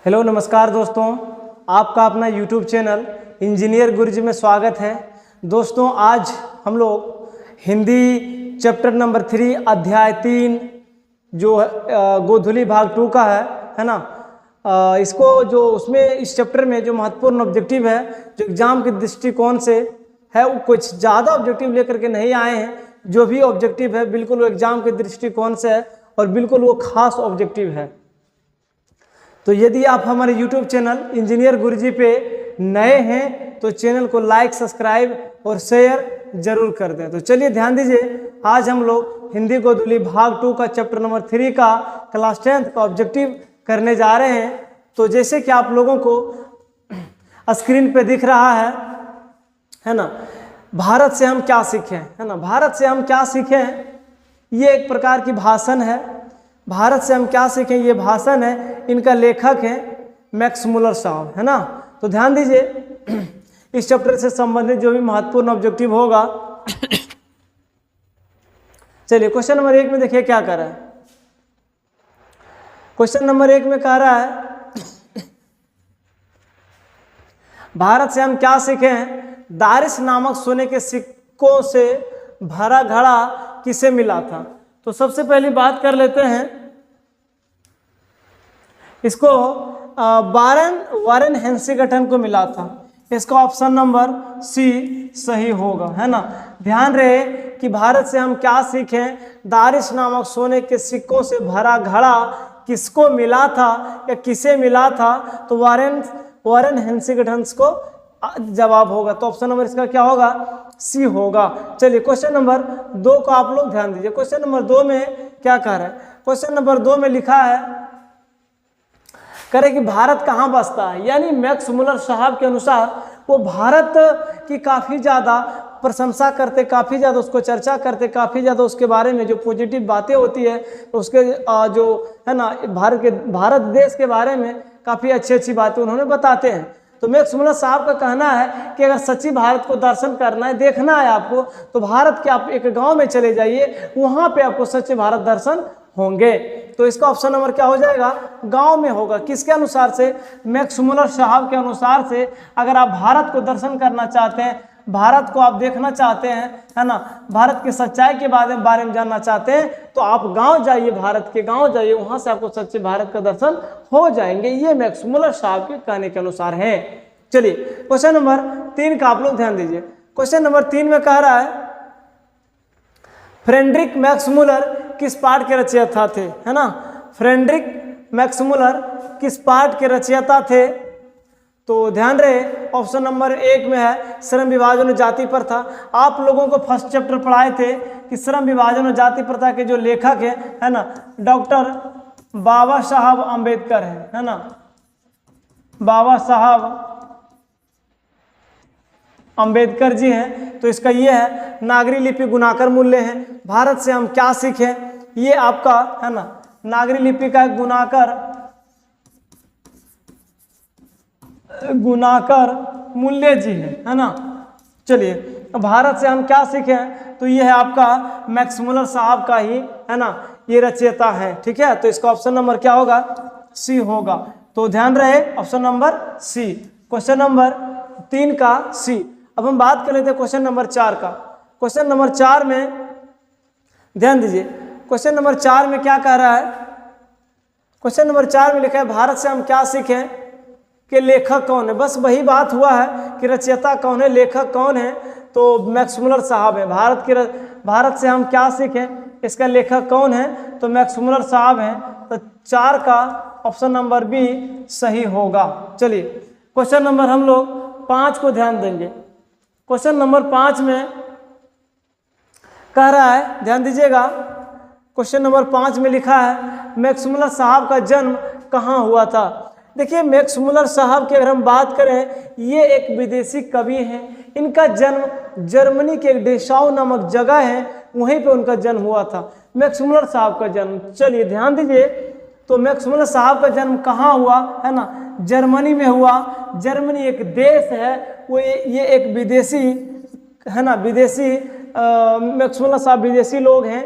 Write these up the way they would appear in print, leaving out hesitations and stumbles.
Hello नमस्कार दोस्तों, आपका अपना यूट्यूब चैनल इंजीनियर गुरुजी में स्वागत है। दोस्तों आज हम लोग हिंदी चैप्टर नंबर 3 अध्याय 3 जो गोधुली भाग 2 का है ना। इसको जो उसमें इस चैप्टर में जो महत्वपूर्ण ऑब्जेक्टिव है जो एग्जाम के दृष्टिकोण से है वो कुछ ज़्यादा ऑब्जेक्टिव लेकर के नहीं आए हैं। जो भी ऑब्जेक्टिव है बिल्कुल वो एग्जाम के दृष्टिकोण से है और बिल्कुल वो खास ऑब्जेक्टिव है। तो यदि आप हमारे YouTube चैनल इंजीनियर गुरुजी पे नए हैं तो चैनल को लाइक, सब्सक्राइब और शेयर जरूर कर दें। तो चलिए ध्यान दीजिए, आज हम लोग हिंदी गोधुली भाग 2 का चैप्टर नंबर 3 का क्लास 10th का ऑब्जेक्टिव करने जा रहे हैं। तो जैसे कि आप लोगों को स्क्रीन पे दिख रहा है ना, भारत से हम क्या सीखें, है ना। भारत से हम क्या सीखें, ये एक प्रकार की भाषण है। भारत से हम क्या सीखें, ये भाषण है। इनका लेखक है मैक्स मुलर साहब, है ना। तो ध्यान दीजिए, इस चैप्टर से संबंधित जो भी महत्वपूर्ण ऑब्जेक्टिव होगा। चलिए क्वेश्चन नंबर 1 में देखिए क्या कर रहा है। क्वेश्चन नंबर 1 में कह रहा है भारत से हम क्या सीखें, दारिश नामक सोने के सिक्कों से भरा घड़ा किसे मिला था। तो सबसे पहली बात कर लेते हैं इसको, वारेन हेंसिंगटन को मिला था। इसका ऑप्शन नंबर सी सही होगा, है ना। ध्यान रहे कि भारत से हम क्या सीखें, दारिश नामक सोने के सिक्कों से भरा घड़ा किसको मिला था या किसे मिला था। तो वारेन हेंसिंगटन को जवाब होगा। तो ऑप्शन नंबर इसका क्या होगा, सी होगा। चलिए क्वेश्चन नंबर 2 को आप लोग ध्यान दीजिए। क्वेश्चन नंबर 2 में क्या कह रहा है, क्वेश्चन नंबर 2 में लिखा है करे कि भारत कहाँ बसता है। यानी मैक्स मुलर साहब के अनुसार वो भारत की काफ़ी ज़्यादा प्रशंसा करते, काफ़ी ज़्यादा उसको चर्चा करते, काफ़ी ज़्यादा उसके बारे में जो पॉजिटिव बातें होती है तो उसके जो है ना भारत देश के बारे में काफ़ी अच्छी अच्छी बातें उन्होंने बताते हैं। तो मैक्स मुलर साहब का कहना है कि अगर सच्ची भारत को दर्शन करना है, देखना है आपको, तो भारत के आप एक गांव में चले जाइए, वहाँ पे आपको सच्चे भारत दर्शन होंगे। तो इसका ऑप्शन नंबर क्या हो जाएगा, गांव में होगा। किसके अनुसार से, मैक्स मुलर साहब के अनुसार से। अगर आप भारत को दर्शन करना चाहते हैं, भारत को आप देखना चाहते हैं, है ना, भारत की सच्चाई के बारे में जानना चाहते हैं, तो आप गांव जाइए, भारत के गांव जाइए, वहां से आपको सच्चे भारत का दर्शन हो जाएंगे। ये मैक्स मुलर साहब के कहने के अनुसार है। चलिए क्वेश्चन नंबर 3 का आप लोग ध्यान दीजिए। क्वेश्चन नंबर 3 में कह रहा है फ्रेडरिक मैक्स मुलर किस पाठ के रचयिता थे, है ना। फ्रेडरिक मैक्स मुलर किस पाठ के रचयिता थे। तो ध्यान रहे ऑप्शन नंबर 1 में है श्रम विभाजन और जाति प्रथा। आप लोगों को फर्स्ट चैप्टर पढ़ाए थे कि श्रम विभाजन और जाति प्रथा के जो लेखक है ना, डॉक्टर बाबा साहब अम्बेडकर है ना। बाबा साहब अम्बेडकर जी हैं। तो इसका ये है नागरी लिपि गुणाकर मूल्य है। भारत से हम क्या सीखें, ये आपका है ना नागरी लिपि का गुणाकर मूल्य जी है ना। चलिए भारत से हम क्या सीखें, तो ये है आपका मैक्स मुलर साहब का ही है ना, ये रचयिता है। ठीक है, तो इसका ऑप्शन नंबर क्या होगा, सी होगा। तो ध्यान रहे option number C, question number 3 का सी। अब हम बात कर लेते हैं क्वेश्चन नंबर 4 का। क्वेश्चन नंबर 4 में ध्यान दीजिए, क्वेश्चन नंबर 4 में क्या कह रहा है। क्वेश्चन नंबर 4 में लिखा है भारत से हम क्या सीखें कि लेखक कौन है। बस वही बात हुआ है कि रचयिता कौन है, लेखक कौन है, तो मैक्स मुलर साहब है। भारत से हम क्या सीखें, इसका लेखक कौन है, तो मैक्स मुलर साहब हैं। तो 4 का ऑप्शन नंबर बी सही होगा। चलिए क्वेश्चन नंबर हम लोग 5 को ध्यान देंगे। क्वेश्चन नंबर 5 में कह रहा है, ध्यान दीजिएगा, क्वेश्चन नंबर 5 में लिखा है मैक्स मुलर साहब का जन्म कहाँ हुआ था। देखिए मैक्स मुलर साहब की अगर हम बात करें, ये एक विदेशी कवि हैं। इनका जन्म जर्मनी के डेसाउ नामक जगह है, वहीं पे उनका जन्म हुआ था, मैक्स मुलर साहब का जन्म। चलिए ध्यान दीजिए, तो मैक्स मुलर साहब का जन्म कहाँ हुआ, है ना, जर्मनी में हुआ। जर्मनी एक देश है, वो ये एक विदेशी है ना, विदेशी मैक्स मुलर साहब विदेशी लोग हैं,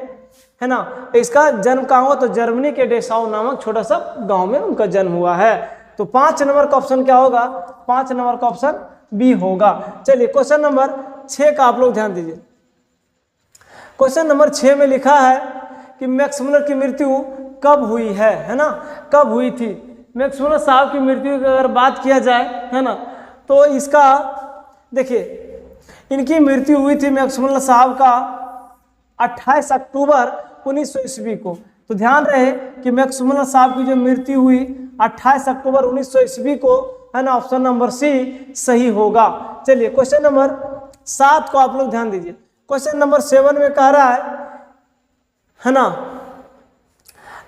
है ना। इसका जन्म कहाँ हुआ, तो जर्मनी के डेसाउ नामक छोटा सा गांव में उनका जन्म हुआ है। तो 5 नंबर का ऑप्शन क्या होगा? 5 नंबर का ऑप्शन बी होगा। चलिए क्वेश्चन नंबर 6 का आप लोग ध्यान दीजिए। क्वेश्चन नंबर 6 में लिखा है कि मैक्स मुलर की मृत्यु कब हुई है ना, कब हुई थी? मैक्स मुलर साहब की मृत्यु की अगर बात किया जाए, है ना, तो इसका देखिए इनकी मृत्यु हुई थी मैक्स मुलर साहब का 28 अक्टूबर 1900 ईस्वी को। तो ध्यान रहे कि मैक्स मुलर साहब की जो मृत्यु हुई 28 अक्टूबर 1900 ईस्वी को, है ना, ऑप्शन नंबर सी सही होगा। चलिए क्वेश्चन नंबर 7 को आप लोग ध्यान दीजिए। क्वेश्चन नंबर 7 में कह रहा है ना,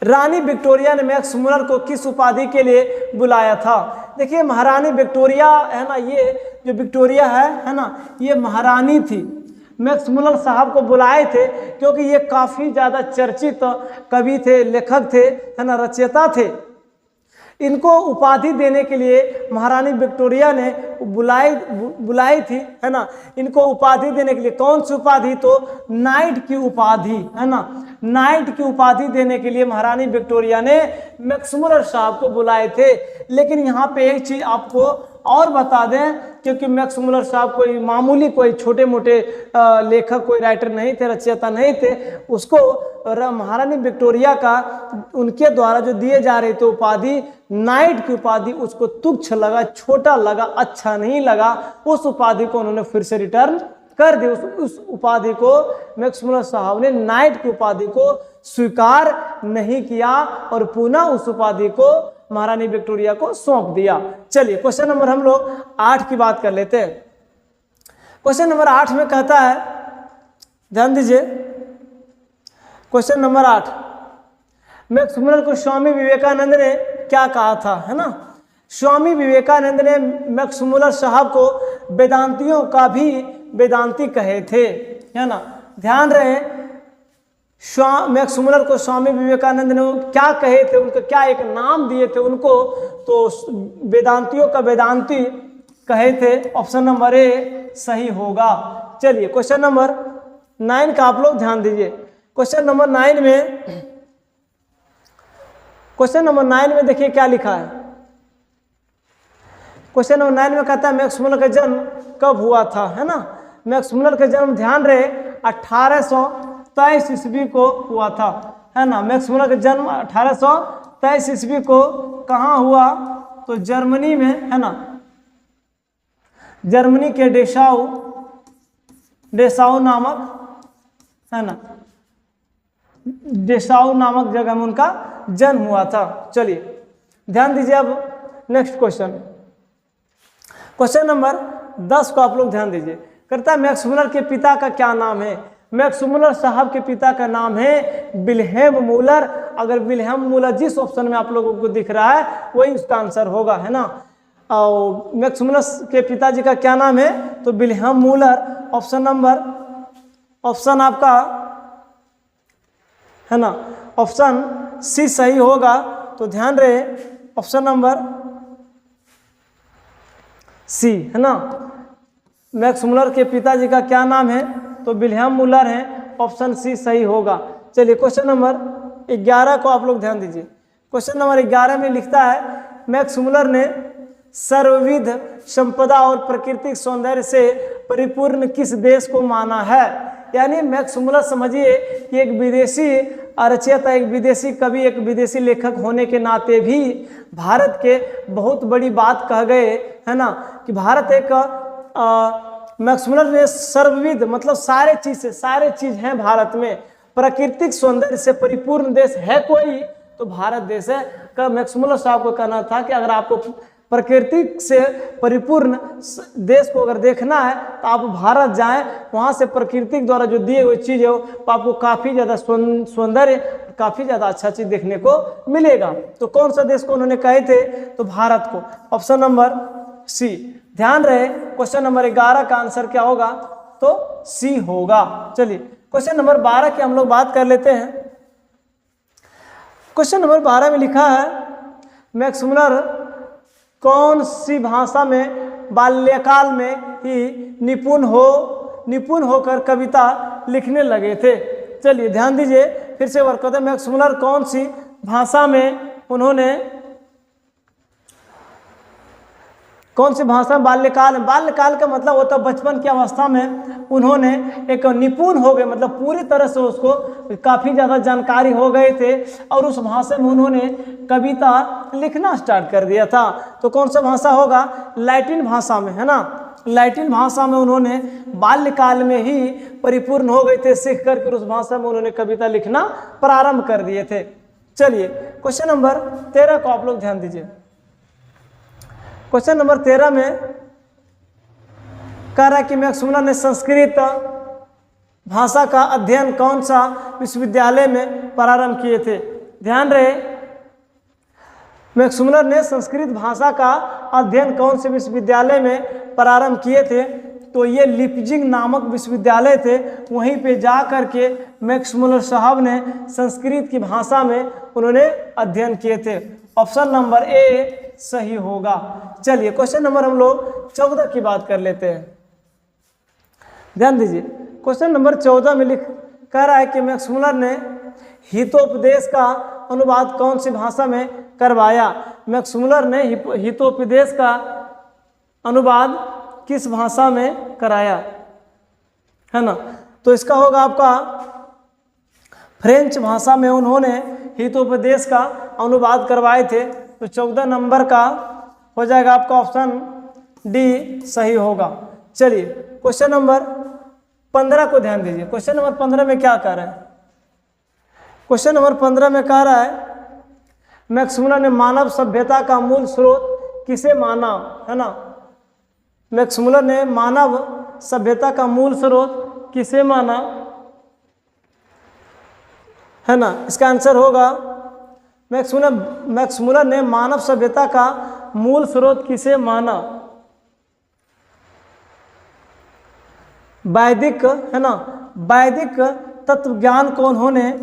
रानी विक्टोरिया ने मैक्स मुलर को किस उपाधि के लिए बुलाया था? देखिए महारानी विक्टोरिया, है ना, ये जो विक्टोरिया है ना, ये महारानी थी। मैक्स मुलर साहब को बुलाए थे क्योंकि ये काफ़ी ज़्यादा चर्चित कवि थे, लेखक थे, है ना, रचयिता थे। इनको उपाधि देने के लिए महारानी विक्टोरिया ने बुलाई थी, है ना, इनको उपाधि देने के लिए। कौन सी उपाधि? तो नाइट की उपाधि, है ना, नाइट की उपाधि देने के लिए महारानी विक्टोरिया ने मैक्स मुलर साहब को बुलाए थे। लेकिन यहाँ पे एक चीज आपको और बता दें, क्योंकि मैक्स मुलर साहब कोई मामूली, कोई छोटे मोटे लेखक, कोई राइटर नहीं थे, रचयिता नहीं थे। उसको महारानी विक्टोरिया का उनके द्वारा जो दिए जा रहे थे उपाधि, नाइट की उपाधि, उसको तुच्छ लगा, छोटा लगा, अच्छा नहीं लगा। उस उपाधि को उन्होंने फिर से रिटर्न कर दी। उस उपाधि को मैक्स मुलर साहब ने, नाइट की उपाधि को स्वीकार नहीं किया और पुनः उस उपाधि को महारानी विक्टोरिया को सौंप दिया। चलिए क्वेश्चन नंबर हम लोग 8 की बात कर लेते हैं। क्वेश्चन नंबर 8 में कहता है, ध्यान दीजिए, क्वेश्चन नंबर 8, मैक्स मुलर को स्वामी विवेकानंद ने क्या कहा था? है ना, स्वामी विवेकानंद ने मैक्स मुलर साहब को वेदांतियों का भी वेदांती कहे थे, है ना। ध्यान रहे, मैक्स मुलर को स्वामी विवेकानंद ने क्या कहे थे, उनको क्या एक नाम दिए थे उनको? तो वेदांतियों का वेदांती कहे थे। ऑप्शन नंबर ए सही होगा। चलिए क्वेश्चन नंबर 9 का आप लोग ध्यान दीजिए। क्वेश्चन नंबर 9 में देखिए क्या लिखा है। क्वेश्चन नंबर 9 में कहता है मैक्स मुलर का जन्म कब हुआ था? है ना, मैक्स मुलर का जन्म, ध्यान रहे, 1823 ईस्वी को हुआ था, है ना। मैक्स मुलर का जन्म 1823 ईस्वी को कहाँ हुआ? तो जर्मनी में, है ना, जर्मनी के डेसाउ नामक, है ना, डेसाउ नामक जगह में उनका जन्म हुआ था। चलिए ध्यान दीजिए। अब नेक्स्ट क्वेश्चन, क्वेश्चन नंबर 10 को आप लोग ध्यान दीजिए। करता है मैक्स मुलर के पिता का क्या नाम है? मैक्स मुलर साहब के पिता का नाम है विल्हेम मुलर। अगर विल्हेम मुलर जिस ऑप्शन में आप लोगों को दिख रहा है वही उसका आंसर होगा, है ना। और मैक्स मुलर के पिताजी का क्या नाम है? तो विल्हेम मुलर। ऑप्शन आपका, है ना, ऑप्शन सी सही होगा। तो ध्यान रहे, ऑप्शन नंबर सी, है ना, मैक्स मुलर के पिताजी का क्या नाम है? तो विल्हेम मुलर है। ऑप्शन सी सही होगा। चलिए क्वेश्चन नंबर 11 को आप लोग ध्यान दीजिए। क्वेश्चन नंबर 11 में लिखता है मैक्स मुलर ने सर्वविध संपदा और प्राकृतिक सौंदर्य से परिपूर्ण किस देश को माना है? यानी मैक्स मुलर समझिए कि एक विदेशी रचयिता, एक विदेशी कवि, एक विदेशी लेखक होने के नाते भी भारत के बहुत बड़ी बात कह गए, है ना, कि भारत एक मैक्स मुलर ने सर्वविध, मतलब सारे चीज हैं भारत में, प्राकृतिक सौंदर्य से परिपूर्ण देश है कोई तो भारत देश है। का मैक्स मुलर साहब को कहना था कि अगर आपको प्राकृतिक से परिपूर्ण देश को अगर देखना है तो आप भारत जाएं, वहाँ से प्रकृतिक द्वारा जो दिए हुए चीज़ है वो आपको काफ़ी ज़्यादा सौंदर्य, काफ़ी ज़्यादा अच्छा चीज़ देखने को मिलेगा। तो कौन सा देश को उन्होंने कहे थे? तो भारत को। Option number C. ध्यान रहे, क्वेश्चन नंबर 11 का आंसर क्या होगा? तो सी होगा। चलिए क्वेश्चन नंबर 12 की हम लोग बात कर लेते हैं। क्वेश्चन नंबर 12 में लिखा है मैक्स मुलर कौन सी भाषा में बाल्यकाल में ही निपुण होकर कविता लिखने लगे थे? चलिए ध्यान दीजिए, फिर से वर्क करते हैं। मैक्स मुलर कौन सी भाषा में उन्होंने कौन सी भाषा में? बाल्यकाल में। बाल्यकाल का मतलब होता है बचपन की अवस्था में उन्होंने एक निपुण हो गए, मतलब पूरी तरह से उसको काफ़ी ज़्यादा जानकारी हो गए थे और उस भाषा में उन्होंने कविता लिखना स्टार्ट कर दिया था। तो कौन सा भाषा होगा? लैटिन भाषा में, है ना। लैटिन भाषा में उन्होंने बाल्यकाल में ही परिपूर्ण हो गए थे, सीख करके उस भाषा में उन्होंने कविता लिखना प्रारंभ कर दिए थे। चलिए क्वेश्चन नंबर 13 को आप लोग ध्यान दीजिए। क्वेश्चन नंबर 13 में कह रहा है कि मैक्स मुलर ने संस्कृत भाषा का अध्ययन कौन सा विश्वविद्यालय में प्रारंभ किए थे? ध्यान रहे, मैक्स मुलर ने संस्कृत भाषा का अध्ययन कौन से विश्वविद्यालय में प्रारंभ किए थे? तो ये लिपजिंग नामक विश्वविद्यालय थे, वहीं पे जा करके मैक्स मुलर साहब ने संस्कृत की भाषा में उन्होंने अध्ययन किए थे। ऑप्शन नंबर ए सही होगा। चलिए क्वेश्चन नंबर हम लोग 14 की बात कर लेते हैं। ध्यान दीजिए, क्वेश्चन नंबर 14 में कह रहा है कि मैक्स मुलर ने हितोपदेश का अनुवाद कौन सी भाषा में करवाया? मैक्स मुलर ने हितोपदेश का अनुवाद किस भाषा में कराया, है ना? तो इसका होगा आपका फ्रेंच भाषा में उन्होंने हितोपदेश का अनुवाद करवाए थे। तो 14 नंबर का हो जाएगा आपका ऑप्शन डी सही होगा। चलिए क्वेश्चन नंबर 15 को ध्यान दीजिए। क्वेश्चन नंबर 15 में क्या कह रहा है? क्वेश्चन नंबर 15 में कह रहा है मैक्स मुलर ने मानव सभ्यता का मूल स्रोत किसे माना, है ना। मैक्स मुलर ने मानव सभ्यता का मूल स्रोत किसे माना, है ना। इसका आंसर होगा मैक्स मुलर ने मानव सभ्यता का मूल स्रोत किसे माना? वैदिक, है ना। वैदिक तत्व ज्ञान को उन्होंने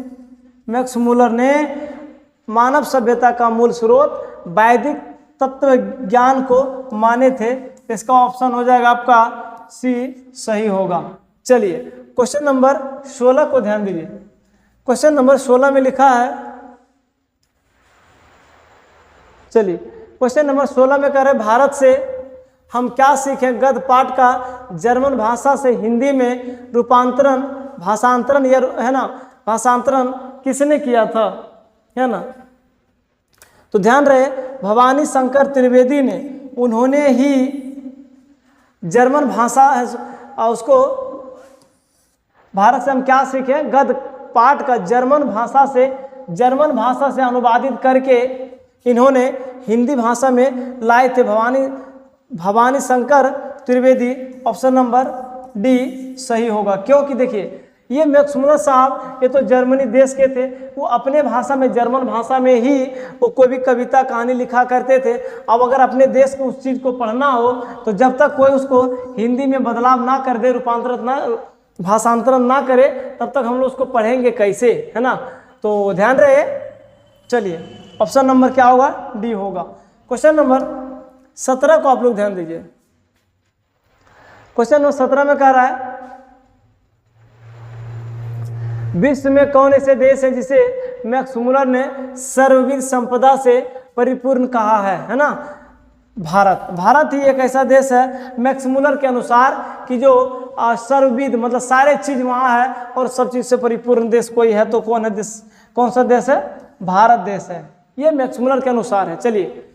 मैक्स मुलर ने मानव सभ्यता का मूल स्रोत वैदिक तत्व ज्ञान को माने थे। इसका ऑप्शन हो जाएगा आपका सी सही होगा। चलिए क्वेश्चन नंबर 16 को ध्यान दीजिए। क्वेश्चन नंबर 16 में लिखा है, चलिए क्वेश्चन नंबर 16 में कह रहे भारत से हम क्या सीखें गद्य पाठ का जर्मन भाषा से हिंदी में रूपांतरण भाषांतरण या, है ना, भाषांतरण किसने किया था, है ना। तो ध्यान रहे भवानी शंकर त्रिवेदी ने, उन्होंने ही जर्मन भाषा उसको भारत से हम क्या सीखें गद्य पाठ का जर्मन भाषा से अनुवादित करके इन्होंने हिंदी भाषा में लाए थे Bhavani Shankar Trivedi. Option number D सही होगा। क्योंकि देखिए ये मैक्स मुलर साहब ये तो जर्मनी देश के थे, वो अपने भाषा में जर्मन भाषा में ही वो कोई भी कविता कहानी लिखा करते थे। अब अगर अपने देश को उस चीज़ को पढ़ना हो तो जब तक कोई उसको हिंदी में बदलाव ना कर दे, रूपांतरित ना भाषांतरण ना करे, तब तक हम लोग उसको पढ़ेंगे कैसे, है ना। तो ध्यान रहे। चलिए ऑप्शन नंबर क्या होगा? डी होगा। क्वेश्चन नंबर 17 को आप लोग ध्यान दीजिए। क्वेश्चन नंबर 17 में कह रहा है विश्व में कौन ऐसे देश है जिसे मैक्स मुलर ने सर्वविध संपदा से परिपूर्ण कहा है ना। भारत ही एक ऐसा देश है मैक्स मुलर के अनुसार कि जो सर्वविध मतलब सारे चीज वहाँ है और सब चीज से परिपूर्ण देश कोई है तो कौन है देश? कौन सा देश है? भारत देश है, ये मैक्स मुलर के अनुसार है। चलिए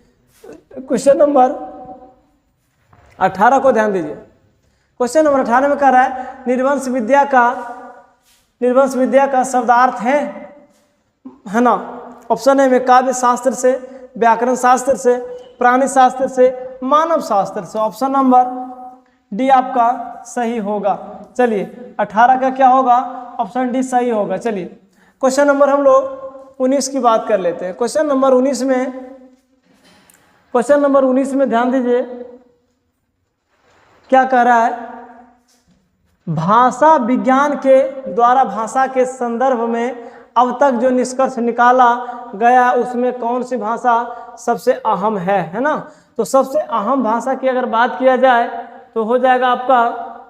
क्वेश्चन नंबर 18 को ध्यान दीजिए। क्वेश्चन नंबर 18 में कह रहा है निर्वंश विद्या का शब्दार्थ है ना। ऑप्शन ए में काव्य शास्त्र से, व्याकरण शास्त्र से, प्राणी शास्त्र से, मानव शास्त्र से। ऑप्शन नंबर डी आपका सही होगा। चलिए 18 का क्या होगा? ऑप्शन डी सही होगा। चलिए क्वेश्चन नंबर हम लोग 19 की बात कर लेते हैं। क्वेश्चन नंबर 19 में ध्यान दीजिए क्या कह रहा है। भाषा विज्ञान के द्वारा भाषा के संदर्भ में अब तक जो निष्कर्ष निकाला गया उसमें कौन सी भाषा सबसे अहम है ना। तो सबसे अहम भाषा की अगर बात किया जाए तो हो जाएगा आपका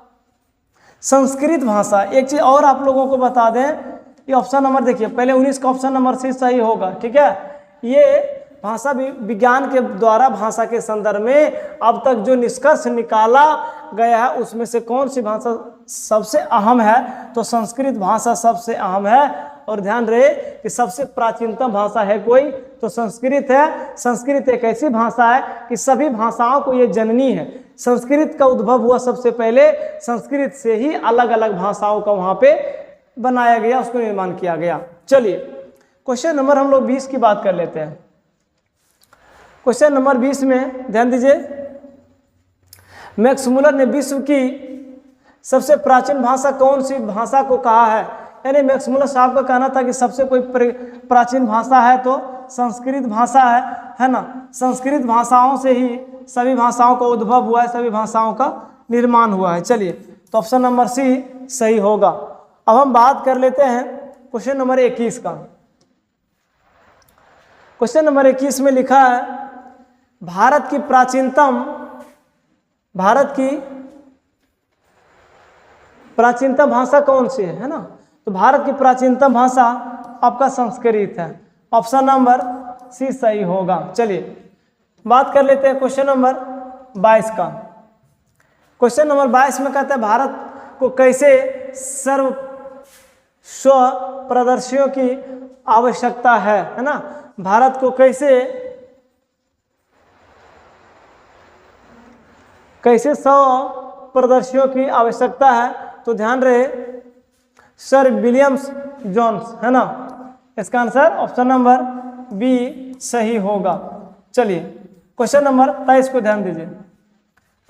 संस्कृत भाषा। एक चीज और आप लोगों को बता दें, ये ऑप्शन नंबर देखिए, पहले 19 का ऑप्शन नंबर सी सही होगा, ठीक है। ये भाषा विज्ञान के द्वारा भाषा के संदर्भ में अब तक जो निष्कर्ष निकाला गया है उसमें से कौन सी भाषा सबसे अहम है, तो संस्कृत भाषा सबसे अहम है। और ध्यान रहे कि सबसे प्राचीनतम भाषा है कोई, तो संस्कृत है। संस्कृत एक ऐसी भाषा है कि सभी भाषाओं को ये जननी है। संस्कृत का उद्भव हुआ सबसे पहले, संस्कृत से ही अलग अलग भाषाओं का वहाँ पे बनाया गया, उसको निर्माण किया गया। चलिए क्वेश्चन नंबर हम लोग 20 की बात कर लेते हैं। क्वेश्चन नंबर 20 में ध्यान दीजिए, मैक्स मुलर ने विश्व की सबसे प्राचीन भाषा कौन सी भाषा को कहा है। यानी मैक्स मुलर साहब का कहना था कि सबसे कोई प्राचीन भाषा है तो संस्कृत भाषा है ना। संस्कृत भाषाओं से ही सभी भाषाओं का उद्भव हुआ है, सभी भाषाओं का निर्माण हुआ है। चलिए तो ऑप्शन नंबर सी सही होगा। अब हम बात कर लेते हैं क्वेश्चन नंबर 21 का। क्वेश्चन नंबर 21 में लिखा है भारत की प्राचीनतम भाषा कौन सी है ना। तो भारत की प्राचीनतम भाषा आपका संस्कृत है। ऑप्शन नंबर सी सही होगा। चलिए बात कर लेते हैं क्वेश्चन नंबर 22 का। क्वेश्चन नंबर 22 में कहता है भारत को कैसे सर्व स्व प्रदर्शियों की आवश्यकता है ना। भारत को कैसे स्व प्रदर्शियों की आवश्यकता है, तो ध्यान रहे सर विलियम जोन्स है ना। इसका आंसर ऑप्शन नंबर बी सही होगा। चलिए क्वेश्चन नंबर 23 को ध्यान दीजिए।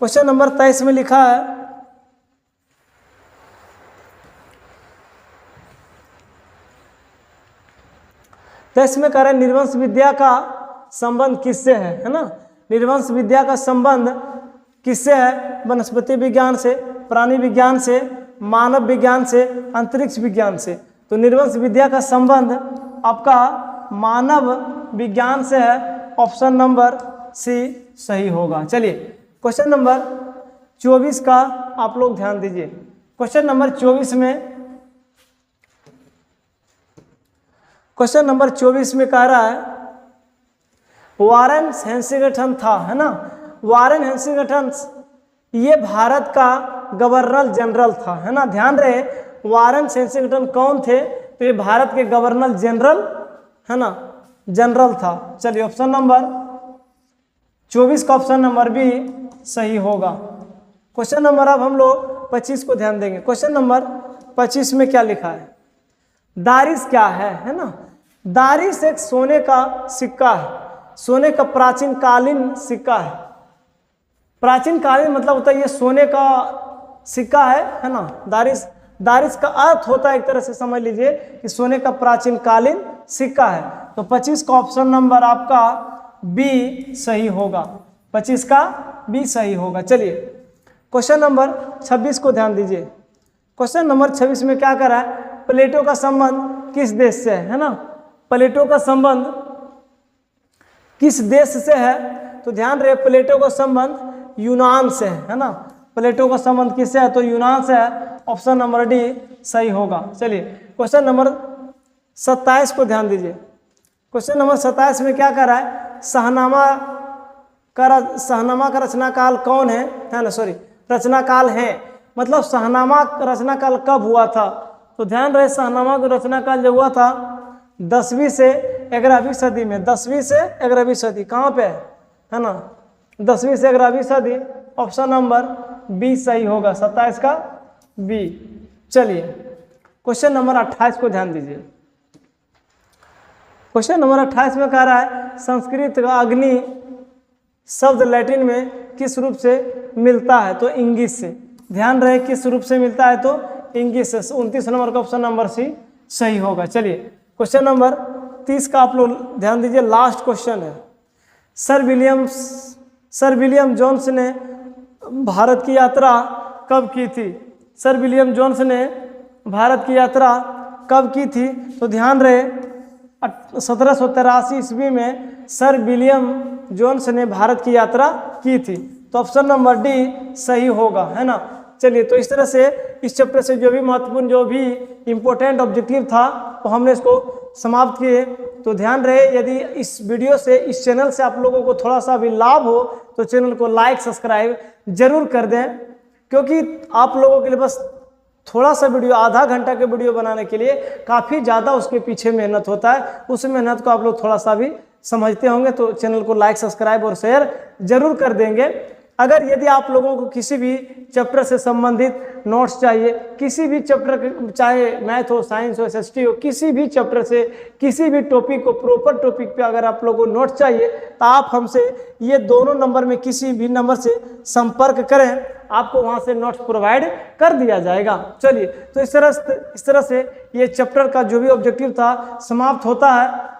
क्वेश्चन नंबर 23 में लिखा है तो इसमें कह रहे हैं निर्वंश विद्या का संबंध किससे है ना। निर्वंश विद्या का संबंध किससे है, वनस्पति विज्ञान से, प्राणी विज्ञान से, मानव विज्ञान से, अंतरिक्ष विज्ञान से। तो निर्वंश विद्या का संबंध आपका मानव विज्ञान से है। ऑप्शन नंबर सी सही होगा। चलिए क्वेश्चन नंबर 24 का आप लोग ध्यान दीजिए। क्वेश्चन नंबर 24 में कह रहा है वारेन हेस्टिंग्टन था है ना। वारेन हेस्टिंग्टन ये भारत का गवर्नर जनरल था है ना। ध्यान रहे वारेन हेस्टिंग्टन कौन थे, तो ये भारत के गवर्नर जनरल है ना, जनरल था। चलिए ऑप्शन नंबर 24 का ऑप्शन नंबर बी सही होगा। क्वेश्चन नंबर अब हम लोग 25 को ध्यान देंगे। क्वेश्चन नंबर 25 में क्या लिखा है, दारिस क्या है ना। दारिस एक सोने का सिक्का है, सोने का प्राचीन कालीन सिक्का है। प्राचीन कालीन मतलब होता है ये सोने का सिक्का है ना। दारिस का अर्थ होता है एक तरह से समझ लीजिए कि सोने का प्राचीन कालीन सिक्का है। तो 25 का ऑप्शन नंबर आपका बी सही होगा। 25 का बी सही होगा। चलिए क्वेश्चन नंबर 26 को ध्यान दीजिए। क्वेश्चन नंबर 26 में क्या करा है, प्लेटो का संबंध किस देश से है ना। प्लेटो का संबंध किस देश से है, तो ध्यान रहे प्लेटो का संबंध यूनान से है ना। प्लेटो का संबंध किससे है, तो यूनान से है। ऑप्शन नंबर डी सही होगा। चलिए क्वेश्चन नंबर 27 को ध्यान दीजिए। क्वेश्चन नंबर 27 में क्या कर रहा है, शहनामा का रचनाकाल कौन है ना, सॉरी रचनाकाल है, मतलब शहनामा का रचनाकाल कब हुआ था। तो ध्यान रहे शहनामा का रचनाकाल जो हुआ था 10वीं से 11वीं सदी में। 10वीं से 11वीं सदी कहाँ पे है ना, 10वीं से 11वीं सदी। ऑप्शन नंबर बी सही होगा। 27 का बी। चलिए क्वेश्चन नंबर 28 को ध्यान दीजिए। क्वेश्चन नंबर 28 में कह रहा है संस्कृत का अग्नि शब्द लैटिन में किस रूप से मिलता है, तो इंगिस से। ध्यान रहे किस रूप से मिलता है, तो इंगिस से। 29 नंबर का ऑप्शन नंबर सी सही होगा। चलिए क्वेश्चन नंबर 30 का आप लोग ध्यान दीजिए, लास्ट क्वेश्चन है। सर विलियम जोन्स ने भारत की यात्रा कब की थी। सर विलियम जोन्स ने भारत की यात्रा कब की थी, तो ध्यान रहे 1783 ईस्वी में सर विलियम जोन्स ने भारत की यात्रा की थी। तो ऑप्शन नंबर डी सही होगा है ना। चलिए, तो इस तरह से इस चैप्टर से जो भी महत्वपूर्ण, जो भी इम्पोर्टेंट ऑब्जेक्टिव था वो हमने इसको समाप्त किए। तो ध्यान रहे, यदि इस वीडियो से, इस चैनल से आप लोगों को थोड़ा सा भी लाभ हो तो चैनल को लाइक सब्सक्राइब जरूर कर दें, क्योंकि आप लोगों के लिए बस थोड़ा सा वीडियो, आधा घंटा के वीडियो बनाने के लिए काफ़ी ज़्यादा उसके पीछे मेहनत होता है। उस मेहनत को आप लोग थोड़ा सा भी समझते होंगे, तो चैनल को लाइक सब्सक्राइब और शेयर जरूर कर देंगे। अगर यदि आप लोगों को किसी भी चैप्टर से संबंधित नोट्स चाहिए, किसी भी चैप्टर, चाहे मैथ हो, साइंस हो, एसएसटी हो, किसी भी चैप्टर से किसी भी टॉपिक को, प्रॉपर टॉपिक पे अगर आप लोगों को नोट्स चाहिए तो आप हमसे ये दोनों नंबर में किसी भी नंबर से संपर्क करें, आपको वहाँ से नोट्स प्रोवाइड कर दिया जाएगा। चलिए, तो इस तरह से ये चैप्टर का जो भी ऑब्जेक्टिव था समाप्त होता है।